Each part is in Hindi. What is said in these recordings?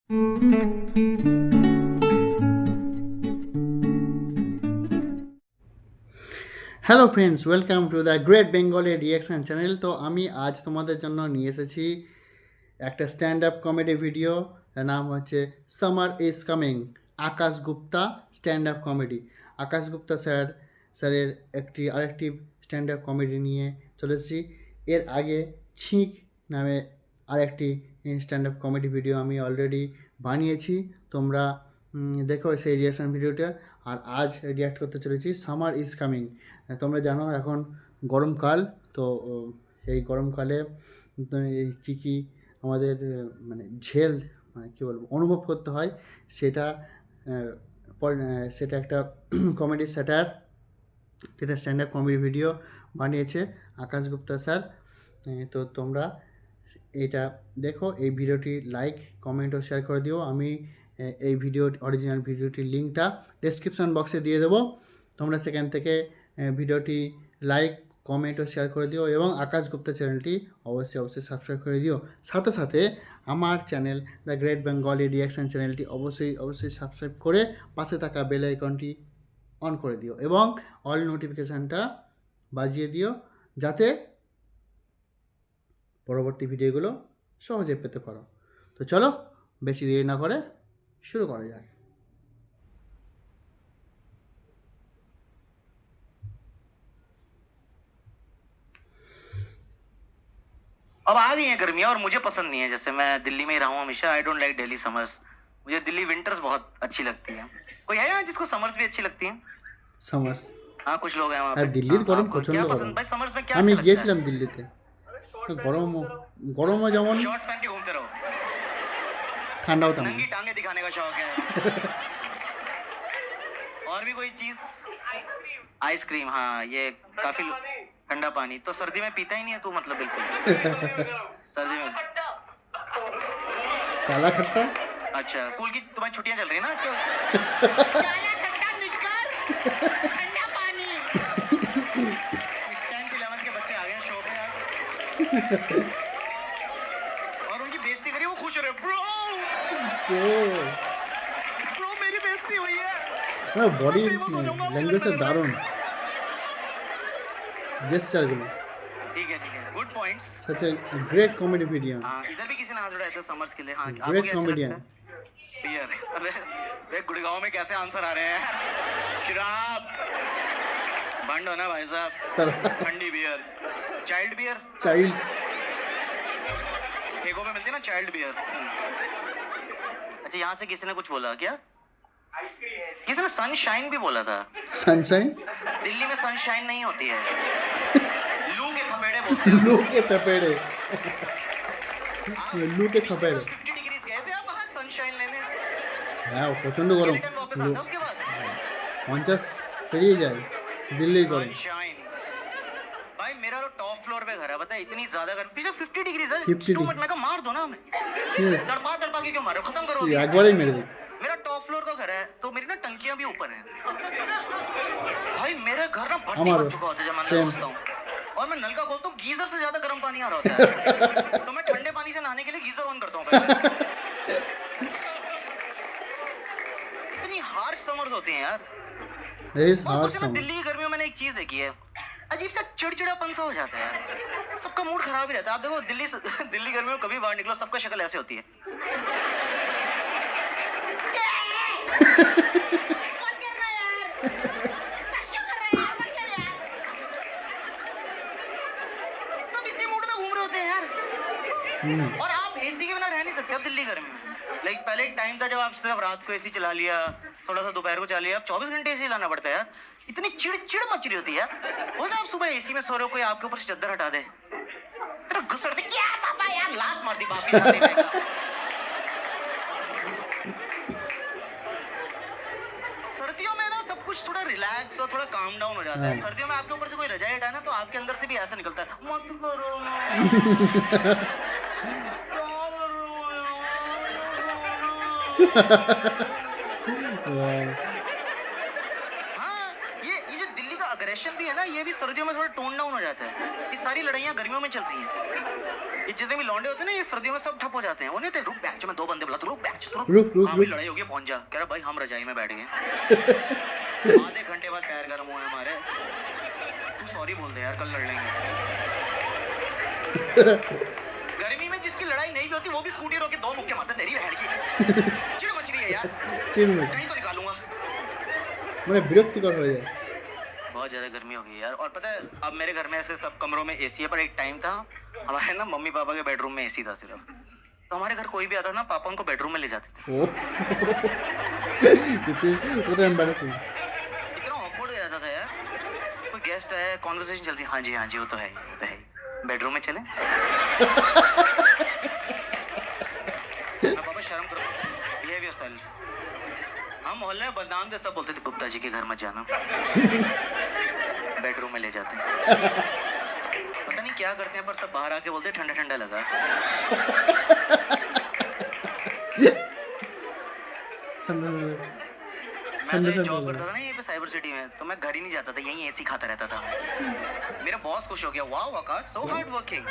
Hello friends, welcome to the great Bengali reaction channel. তো আমি আজ তোমাদের জন্য নিয়ে এসেছি একটা স্ট্যান্ড আপ কমেডি ভিডিও। তার নাম হচ্ছে summer is coming. Akash Gupta stand up comedy. Akash Gupta স্যারের আরেকটি স্ট্যান্ড আপ কমেডি নিয়ে চলেছি। এর আগে ছিঁক নামে আরেকটি স্ট্যান্ড আপ কমেডি ভিডিও আমি অলরেডি বানিয়েছি। তোমরা দেখো সেই রিয়াকশান ভিডিওটা। আর আজ রিয়াক্ট করতে চলেছি সামার ইজ কামিং। তোমরা জানো এখন গরমকাল। তো এই গরমকালে কী কী আমাদের ঝেল কী বলবো অনুভব করতে হয় সেটা সেটা একটা কমেডি স্যাটার, যেটা স্ট্যান্ড আপ কমেডি ভিডিও বানিয়েছে আকাশ গুপ্তা স্যার। তো তোমরা এটা দেখো, এই ভিডিওটি লাইক, কমেন্ট ও শেয়ার করে দিও। আমি এই অরিজিনাল ভিডিওটির লিঙ্কটা ডেসক্রিপশন বক্সে দিয়ে দেবো। তোমরা সেখান থেকে ভিডিওটি লাইক, কমেন্ট ও শেয়ার করে দিও এবং আকাশ গুপ্তা চ্যানেলটি অবশ্যই সাবস্ক্রাইব করে দিও। সাথে সাথে আমার channel the great Bengali reaction চ্যানেলটি অবশ্যই সাবস্ক্রাইব করে পাশে থাকা বেল আইকনটি অন করে দিও এবং অল নোটিফিকেশানটা বাজিয়ে দিও, যাতে পরবর্তী ভিডিওগুলো সহজে পেতে পারো। তো চলো বেশি দেরি না করে শুরু করা যাক। अब आ गई है गर्मियाँ और मुझे पसंद नहीं है। जैसे मैं दिल्ली में ही रहा हूँ हमेशा। I don't like Delhi summers. मुझे दिल्ली विंटर्स बहुत अच्छी लगती है। कोई है यहाँ जिसको समर्स भी अच्छी लगती है? সামার্স, हाँ, कुछ लोग हैं वहाँ আর पे। দিল্লির हाँ, গরম आपको প্রচণ্ড क्या গরম। पसंद भाई? समर्स में क्या আমি अच्छा लगता গিয়েছিলাম দিল্লিতে। তো গরমও যেমন, है? शॉर्ट्स पहन के घूमते रहो, ঠান্ডাও তেমন। नंगी टांगे दिखाने का शौक है। और भी कोई चीज? आइसक्रीम, हाँ, ये काफी ठंडा पानी तो सर्दी में पीता ही नहीं है तू, मतलब बिल्कुल। सर्दी में काला खट्टा। अच्छा, स्कूल की तुम्हारी छुट्टियां चल रही है ना आजकल? ठंडा पानी। 10th 11th के बच्चे आ गए शो पे आज और उनकी बेइज्जती करी, वो खुश हो रहे। ब्रो मेरी बेइज्जती हुई है। বডি फेमस हो जाऊंगा आपकी ল্যাঙ্গুয়েজটা लगन में। দারুণ, জেস্চারগুলো। ठीक है, good points. Such a great comedy video, हाँ, इधर भी किसी ने हाथ उठाया था समर्स के लिए। हाँ, आपको ग्रेट क्या अच्छा कॉमेडियन। लगता है? बियर। अबे गुड़गांव में कैसे आंसर आ रहे हैं? शराब बंद हो ना भाई साहब। सर ठंडी बियर, चाइल्ड बियर, चाइल्ड ठेकों पे मिलती है ना चाइल्ड बियर। अच्छा, यहाँ से किसी ने कुछ बोला क्या? किसी ने सनशाइन भी बोला था। सनशाइन, दिल्ली में सनशाइन नहीं होती है, लू के थपेड़े बोलते हैं। लू के थपेड़े, लू के थपेड़े। 50 डिग्रीज गए थे आप बाहर सनशाइन लेने? হ্যাঁ প্রচণ্ড গরম, स्केलेटन वापस आता है उसके बाद। 50 পেরিয়ে যায় দিল্লি গরম। सनशाइन भाई, मेरा तो टॉप फ्लोर पे घर है, पता है? इतनी ज्यादा गर्मी, पिछले 50 डिग्रीज है। 50 टू मिनट में कहा मार दो ना हमें। Yes, तड़पा के क्यों मारो, खत्म करो अभी। একবারেই মেরে দিই। मेरा टॉप फ्लोर का घर है तो मेरी ना टंकियां भी ऊपर हैं। भाई मेरा घर ना भट्टी हमारा बन चुका होता है जब मैं same। घुसता हूँ और मैं नल का खोलता हूँ, गीजर से ज्यादा गर्म पानी आ रहा होता है। तो मैं ठंडे पानी से नहाने के लिए गीजर ऑन करता हूँ पहले। इतनी हार्श समर्स होती हैं यार। এই और হার कुछ ना दिल्ली की गर्मियों में मैंने एक चीज देखी है, अजीब सा चिड़चिड़ापन सा हो जाता है यार। सबका मूड खराब ही रहता है। आप देखो दिल्ली गर्मियों में कभी बाहर निकलो, सबका शक्ल ऐसे होती है। सब इसी मूड में घूम रहे होते हैं यार। और आप एसी के बिना रह नहीं सकते अब दिल्ली गर्मी में। लाइक पहले एक टाइम था जब आप सिर्फ रात को एसी चला लिया, थोड़ा सा दोपहर को चला लिया। अब 24 घंटे एसी लाना पड़ता है यार। इतनी चिड़ मच रही होती है यार। वो ना आप सुबह एसी में सो रहे हो, कोई आपके ऊपर से चद्दर हटा दे, तेरा गुस्सा उठता है, क्या पापा यार लात मार दी बाप की शादी में। सर्दियों में ना सब कुछ थोड़ा रिलैक्स और थोड़ा काम डाउन हो जाता है। सर्दियों में आपके ऊपर से कोई रजाई हटाए ना तो आपके अंदर से भी ऐसा निकलता है, मत करो ना। हाँ, ये जो दिल्ली का अग्रेशन भी है ना, ये भी सर्दियों में थोड़ा टोन डाउन हो जाता है। ये सारी लड़ाइयाँ गर्मियों में चल रही हैं। ये जितने भी लौंडे होते हैं ना ये सर्दियों में सब ठप हो जाते हैं। वो नहीं होते रुक बैच में 2 बंदे बुला तो रुक बैच तो रुक हाँ भाई रुक। लड़ाई हो गई पहुंच जा। कह रहा भाई हम रजाई में बैठ गए। आधे घंटे बाद पैर गर्म हुए हमारे। तू सॉरी बोल दे यार कल लड़ लेंगे। गर्मी में जिसकी लड़ाई नहीं भी होती वो भी स्कूटी रोक के 2 मुक्के मारता तेरी बहन की। चिड़ मच रही है यार। चिड़ में कहीं तो निकालूंगा। মানে বিরক্তিকর হয়ে যায়। बहुत ज्यादा गर्मी हो गई यार। और पता है अब मेरे घर में ऐसे सब कमरों में एसी है पर एक टाइम था हमारे ना मम्मी पापा के बेडरूम में एसी था सिर्फ। तो हमारे घर कोई भी आता ना पापा उनको बेडरूम में ले जाते थे। ও कितनी ওটা एम्बैरेसिंग। इतना ऑकवर्ड हो जाता था यार। कोई गेस्ट आया कॉन्वर्सेशन चल रही हाँ जी वो तो है वो तो है बेडरूम में चले। पापा शर्म करो बिहेव योरसेल्फ। हम मोहल्ले में बदनाम थे सब बोलते थे गुप्ता जी के घर मत जाना। बेडरूम में ले जाते हैं। पता नहीं क्या करते हैं पर सब बाहर आके बोलते ठंडा ठंडा लगा। मैं तो जॉब करता था ना ये पे साइबर सिटी में तो मैं घर ही नहीं जाता था यहीं एसी खाता रहता था। मेरा बॉस खुश हो गया वाह आकाश सो हार्ड वर्किंग।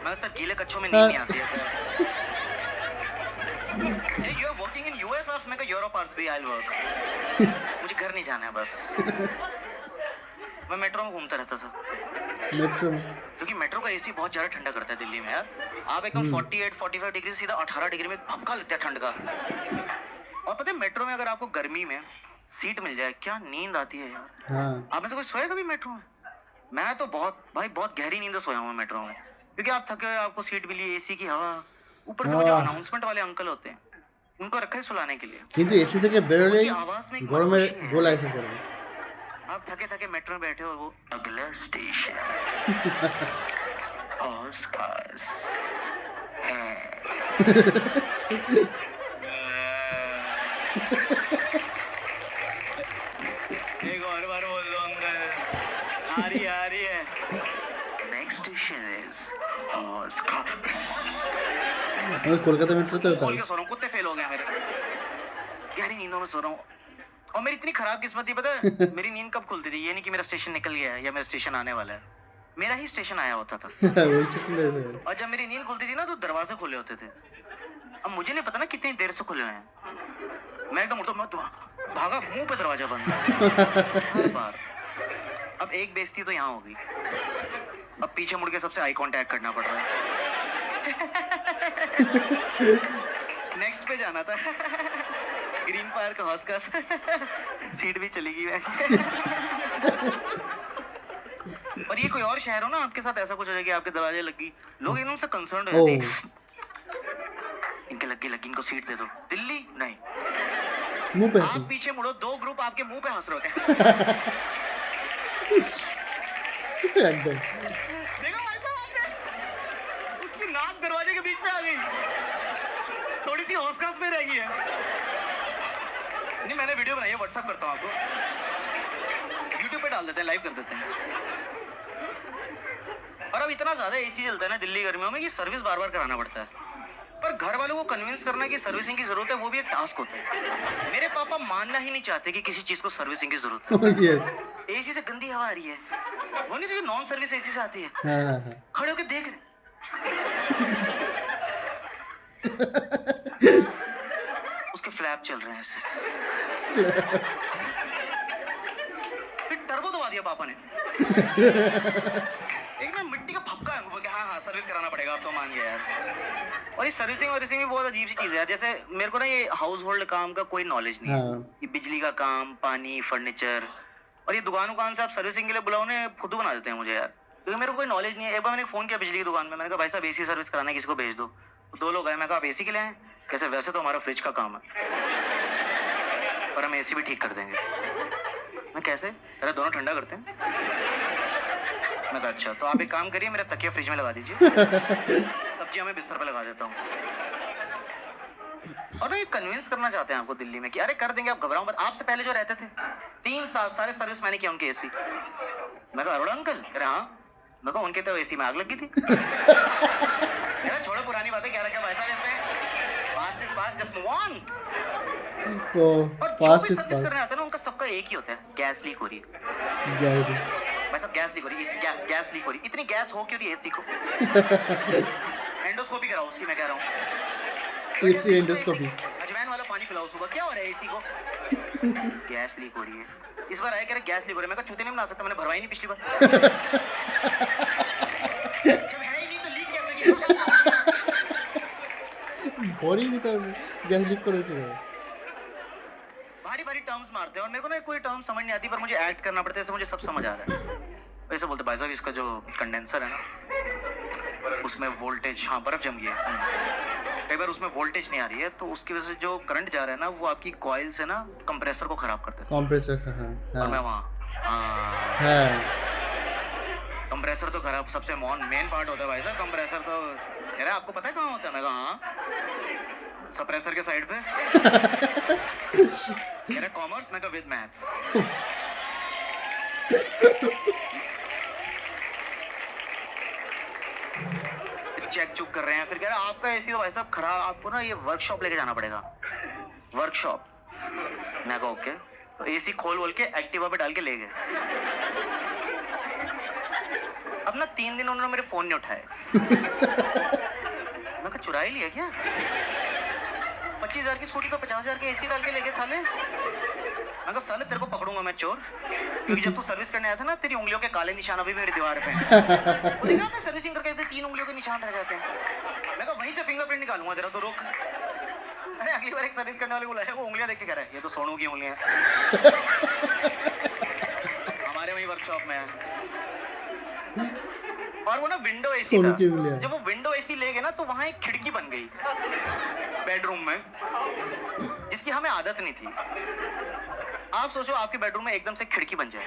मैं सर गीले कच्छों में नींद नहीं आती है sir. You are working in US और मैं कहा यूरोप आर्ट्स भी आई वर्क। मुझे घर नहीं जाना है बस। मैं मेट्रो में घूमता रहता था मेट्रो में क्योंकि मेट्रो का एसी बहुत ज्यादा ठंडा करता है दिल्ली में यार। आप एकदम 48-45 डिग्री से सीधा 18 डिग्री में भपका लगता है ठंड का। और पता है मेट्रो में अगर आपको गर्मी में सीट मिल जाए क्या नींद आती है यार। हाँ आप में से कोई सोया कभी मेट्रो में? मैं तो बहुत गहरी नींद से सोया हूँ मेट्रो में क्योंकि आप थके हुए आपको सीट मिली एसी की हवा ऊपर से वो जो अनाउंसमेंट वाले अंकल होते हैं उनको रखा है सुलाने के लिए। কিন্তু এসি থেকে বেরোলেই उनकी आवाज में एक গরমের मधुशी है। গোলা এসে পড়ে। आप थके थके मेट्रो में बैठे हो वो अगला स्टेशन ऑस्कार्स एक और बार बोल दो अंकल। आ रही है नेक्स्ट स्टेशन इज ऑस्कार। আমি কলকাতা মেট্রোতেও खोल তাই। के सो रहा हूँ कुत्ते फेल हो गए मेरे। गहरी नींदों में सो रहा हूँ और मेरी इतनी खराब किस्मत थी पता है मेरी नींद कब खुलती थी ये नहीं कि मेरा स्टेशन निकल गया है या मेरा स्टेशन आने वाला है। मेरा ही स्टेशन आया होता था ওই স্টেশনে এসে গেছে। और जब मेरी नींद खुलती थी ना तो दरवाजे खुले होते थे। अब मुझे नहीं पता ना कितनी देर से खुले हुए हैं। मैं एकदम उठा मैं भागा मुंह पे दरवाजा बंद हर बार। अब एक बेइज्जती तो यहाँ होगी अब पीछे मुड़ के सबसे आई कांटेक्ट करना पड़ रहा है। नेक्स्ट पे जाना था ग्रीन पार्क हाउस का सीट भी चली गई। और ये कोई और शहर हो ना आपके साथ ऐसा कुछ हो जाए कि आपके दरवाजे लगी लोग एकदम से कंसर्न हो जाते हैं। इनके लगी इनको सीट दे दो। दिल्ली नहीं मुंह पे आप हंसी। पीछे मुड़ो 2 ग्रुप आपके मुंह पे हंस रहे होते हैं। একদম देखा भाई साहब आपने उसकी नाक दरवाजे के बीच में आ गई थोड़ी सी हौसकास में रह गई है। नहीं मैंने वीडियो बनाई है व्हाट्सएप करता हूँ आपको यूट्यूब पे डाल देते हैं लाइव कर देते हैं। और अब इतना ज्यादा एसी चलता है ना दिल्ली गर्मियों में कि सर्विस बार बार कराना पड़ता है। पर घर वालों को कन्विंस करना कि सर्विसिंग की जरूरत है वो भी एक टास्क होता है। मेरे पापा मानना ही नहीं चाहते कि किसी चीज को सर्विसिंग की जरूरत है। यस एसी से गंदी हवा आ रही है वो नहीं तो नॉन सर्विस एसी से आती है। हाँ हाँ हाँ खड़े होके देख रहे उसके फ्लैप चल रहे हैं ऐसे फिर टर्बो दबा दिया पापा ने। एक ना मिट्टी का भपका है उनको कि हाँ सर्विस कराना पड़ेगा अब तो मान गया यार। और ये सर्विसिंग भी बहुत अजीब सी चीज है। जैसे मेरे को ना ये हाउस होल्ड काम का कोई नॉलेज नहीं है। हाँ। ये बिजली का काम पानी फर्नीचर और ये दुकान से आप सर्विसिंग के लिए बुलाओ ने खुद बना देते हैं मुझे यार क्योंकि मेरे को कोई नॉलेज नहीं है। एक बार मैंने फोन किया बिजली की दुकान में मैंने कहा भाई साहब एसी सर्विस कराना है किसी को भेज दो। तो 2 लोग आए मैं कहा आप एसी के लिए हैं कैसे वैसे तो हमारा फ्रिज का काम है पर हम एसी भी ठीक कर देंगे। मैं कैसे अरे दोनों ठंडा करते हैं। मैं कहा अच्छा तो आप एक काम करिए मेरा तकिया फ्रिज में लगा दीजिए सब्जियां मैं बिस्तर पे लगा देता हूँ। और ये कन्विंस करना चाहते हैं आपको दिल्ली में कि अरे कर देंगे आप घबराओ मत। आपसे पहले जो रहते थे 3 साल सारे सर्विस मैंने किया उनके एसी। मैं कहा अरोड़ा अंकल अरे हाँ मैं कहा उनके तो एसी में आग लगी थी। अरे छोड़ो पुरानी बातें क्या रखा भाई साहब इसमें fast is fast just move on. ओ और जो फास्ट भी इज सर्विस करने आता है ना उनका सबका एक ही होता है गैस लीक हो रही है। फास्ट भाई साहब गैस लीक हो रही है, गैस लीक हो रही है। इतनी गैस हो क्यों रही है एसी को? एंडोस्कोपी कराओ, उसी में कह रहा हूँ। AC endoscopy. अजवाइन वाला पानी पिलाओ सुबह, क्या हो रहा है एसी को? गैस लीक हो रही है। इस बार आया कह रहे गैस लीक हो रही है। मैं कहा चूते नहीं बना सकता, मैंने भरवाई नहीं पिछली बार। जब है ही नहीं तो लीक कैसे किया? भरी नहीं तो गैस लीक करो क्यों? भारी भारी टर्म्स मारते हैं और मेरे को ना कोई टर्म समझ नहीं आती, पर मुझे एक्ट करना पड़ता है, ऐसे मुझे सब समझ आ रहा है। वैसे बोलते भाई साहब इसका जो कंडेंसर है ना, उसमें वोल्टेज, हाँ बर्फ जम गई है, कई बार उसमें वोल्टेज नहीं आ रही है, तो उसकी वजह से जो करंट जा रहा है ना, वो आपकी कॉइल से ना कंप्रेसर को खराब कर देता कंप्रेसर का है। और मैं वहाँ है कंप्रेसर तो खराब, सबसे मेन पार्ट होता है भाई साहब कंप्रेसर। तो कह रहा है आपको पता है कहाँ होता है? मैं कहा हाँ, सप्रेसर के साइड पे। कह रहा कॉमर्स, मैं कहा विद मैथ्स। चेक चुक कर रहे हैं, फिर कह रहा है आपका एसी तो भाई साहब खराब, आपको ना ये वर्कशॉप लेके जाना पड़ेगा, वर्कशॉप। मैं कहा ओके, तो एसी खोल के एक्टिवा पे डाल के ले गए। अब ना 3 दिन उन्होंने मेरे फोन नहीं उठाए। मैं कहा चुरा ही लिया क्या? 25,000 की स्कूटी पे 50,000 के एसी डाल के ले गए साले। मैं कहा साले तेरे को पकड़ूंगा मैं चोर, क्योंकि जब तू सर्विस करने आया था ना, तेरी उंगलियों के काले निशान अभी मेरी दीवार पे हैं। वो देखा मैं सर्विसिंग करके 3 उंगलियों के निशान रह जाते हैं। मैं कहा वहीं से फिंगरप्रिंट निकालूंगा तेरा, तो रुक। अरे अगली बार एक सर्विस करने वाले को बुलाया, वो उंगलियां देख के कह रहा है ये तो सोनू की उंगलियां हैं। हमारे वही वर्कशॉप में है। और वो ना विंडो एसी था, जब वो विंडो एसी ले गए ना, तो वहां एक खिड़की बन गई बेडरूम में, जिसकी हमें आदत नहीं थी। आप सोचो आपके बेडरूम में एकदम से खिड़की बन जाए,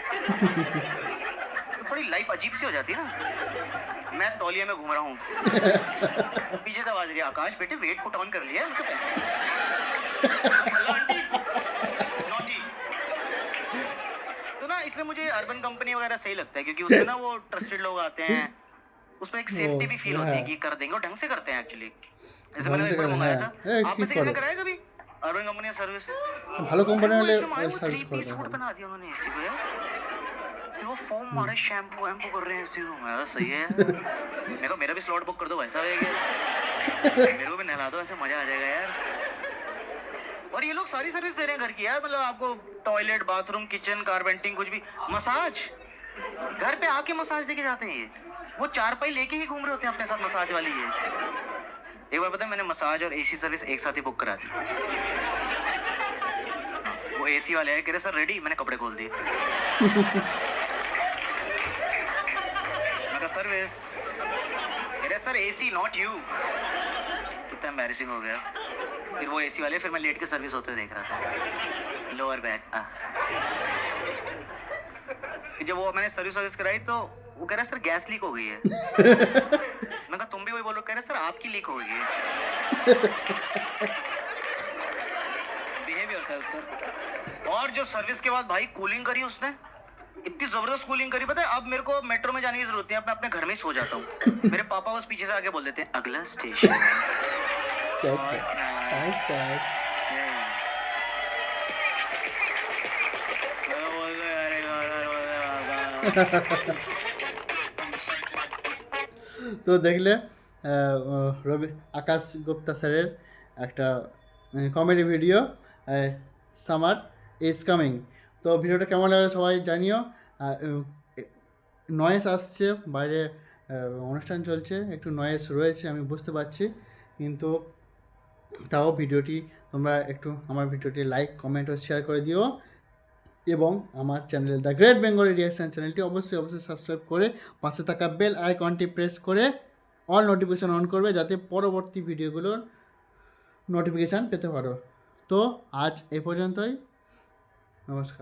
तो थोड़ी लाइफ अजीब सी हो जाती है ना। मैं तौलिए में घूम रहा हूँ, पीछे से आवाज रही है, आकाश बेटे वेट पुट ऑन कर लिया उनसे पहले। तो ना इसलिए मुझे अर्बन कंपनी वगैरह सही लगता है, क्योंकि उसमें ना वो ट्रस्टेड लोग आते हैं, उसमें एक सेफ्टी भी फील होती है कि कर देंगे, और ढंग से करते हैं एक्चुअली। जैसे मैंने एक बार मंगाया था, आप में से किसने कराया कभी अर्बन कंपनी का सर्विस? ভালো কোম্পানি হলে सर्विस সার্ভিস করে सूट बना दिया उन्होंने एसी को यार। वो फोम मारे, शैम्पू वैम्पू कर रहे हैं एसी को। मैं सही है, मेरा भी स्लॉट बुक कर दो भाई साहब, मेरे को भी नहला दो, ऐसे मजा आ जाएगा यार। और ये लोग सारी सर्विस दे रहे हैं घर की यार, मतलब आपको टॉयलेट, बाथरूम, किचन, कारपेंटिंग, कुछ भी, मसाज घर पे आके मसाज देके जाते हैं ये। वो 4 पाई लेके ही घूम रहे होते हैं अपने साथ मसाज वाली ये। एक बार पता है मैंने मसाज और एसी सर्विस एक साथ ही बुक करा दी। वो एसी वाले आए, कह रहे सर रेडी, मैंने कपड़े खोल दिए। मैं कहा सर्विस, कह रहे सर एसी नॉट यू। कितना एम्बैरेसिंग हो गया। फिर वो एसी वाले, फिर मैं लेट के सर्विस होते देख रहा था, लोअर बैक। जब वो मैंने सर्विस कराई तो वो कह रहा सर गैस लीक हो गई है। मैं कहा तुम भी वही बोलो? कह रहे सर आपकी लीक हो गई है। Behave yourself sir. और जो सर्विस के बाद भाई कूलिंग करी उसने, इतनी जबरदस्त कूलिंग करी, पता है अब मेरे को मेट्रो में जाने की जरूरत नहीं है, मैं अपने घर में ही सो जाता हूँ। मेरे पापा बस पीछे से आके बोल देते हैं अगला स्टेशन। তো দেখলে রবি আকাশ গুপ্তা স্যারের একটা comedy video, summer is coming. তো ভিডিওটা কেমন লাগলো সবাই জানিও। নয়েজ আসছে বাইরে, অনুষ্ঠান চলছে, একটু নয়েজ রয়েছে আমি বুঝতে পারছি, কিন্তু তাও ভিডিওটি তোমরা একটু আমার ভিডিওটি লাইক, কমেন্ট ও শেয়ার করে দিও, এবং আমার channel the great Bengali reaction চ্যানেলটি অবশ্যই সাবস্ক্রাইব করে পাশে থাকা বেল আইকনটি প্রেস করে অল নোটিফিকেশান অন করবে, যাতে পরবর্তী ভিডিওগুলোর নোটিফিকেশান পেতে পারো। তো আজ এ পর্যন্তই, নমস্কার।